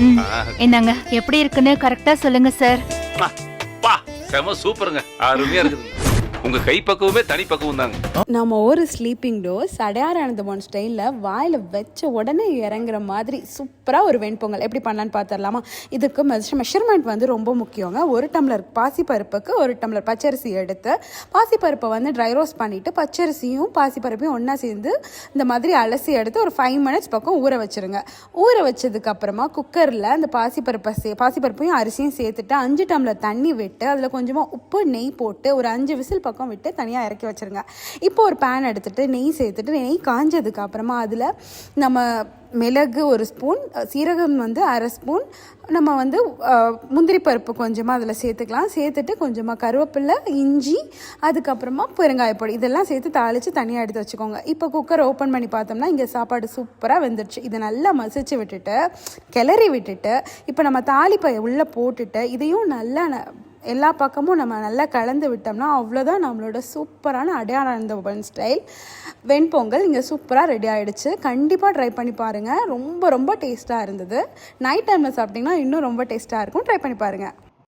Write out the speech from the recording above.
ம். என்னங்க எப்படி இருக்குன்னு கரெக்டா சொல்லுங்க சார். பா செம சூப்பருங்க, அருமையா இருக்குது. உங்க கை பக்குவமே தனி பக்குவம் தாங்க. நம்ம ஒரு ஸ்லீப்பிங் டோஸ் அடையார் அனந்தபவன் ஸ்டைலில் வாயில் வச்ச உடனே இறங்குற மாதிரி சூப்பராக ஒரு வெண்பொங்கல் எப்படி பண்ணலான்னு பார்த்துடலாமா? இதுக்கு மெஷர்மெண்ட் வந்து ரொம்ப முக்கியங்க. 1 டம்ளர் பாசிப்பருப்புக்கு 1 டம்ளர் பச்சரிசி எடுத்து பாசிப்பருப்பை வந்து ட்ரை ரோஸ்ட் பண்ணிவிட்டு பச்சரிசியும் பாசிப்பருப்பையும் ஒன்றா சேர்ந்து இந்த மாதிரி அலசி எடுத்து ஒரு 5 மினிட்ஸ் பக்கம் ஊற வச்சுருங்க. ஊற வச்சதுக்கப்புறமா குக்கரில் அந்த பாசிப்பருப்பையும் அரிசியும் சேர்த்துட்டு 5 டம்ளர் தண்ணி விட்டு அதில் கொஞ்சமாக உப்பு நெய் போட்டு ஒரு 5 விசில் பக்கம் விட்டு தனியாக இறக்கி வச்சுருங்க. இப்போ ஒரு பேன் எடுத்துகிட்டு நெய் சேர்த்துட்டு நெய் காஞ்சதுக்கு அப்புறமா அதில் நம்ம மிளகு 1 ஸ்பூன், சீரகம் வந்து 1/2 ஸ்பூன், நம்ம வந்து முந்திரி பருப்பு கொஞ்சமாக அதில் சேர்த்துக்கலாம். சேர்த்துட்டு கொஞ்சமாக கருவேப்பிலை, இஞ்சி, அதுக்கப்புறமா பெருங்காயப்பொடி இதெல்லாம் சேர்த்து தாளித்து தனியாக எடுத்து வச்சுக்கோங்க. இப்போ குக்கர் ஓப்பன் பண்ணி பார்த்தோம்னா இங்கே சாப்பாடு சூப்பராக வெந்துடுச்சு. இதை நல்லா மசிச்சு விட்டுட்டு கிளறி விட்டுட்டு இப்போ நம்ம தாளிப்பை உள்ளே போட்டுட்டு இதையும் நல்லா எல்லா பக்கமும் நம்ம நல்லா கலந்து விட்டோம்னா அவ்வளோதான் நம்மளோட சூப்பரான அடையார் அனந்தபவன் ஸ்டைல் வெண்பொங்கல் இங்கே சூப்பராக ரெடி ஆகிடுச்சு. கண்டிப்பாக ட்ரை பண்ணி பாருங்கள். ரொம்ப ரொம்ப டேஸ்ட்டாக இருந்தது. நைட் டைமில் சாப்பிட்டிங்கன்னா இன்னும் ரொம்ப டேஸ்ட்டாக இருக்கும். ட்ரை பண்ணி பாருங்கள்.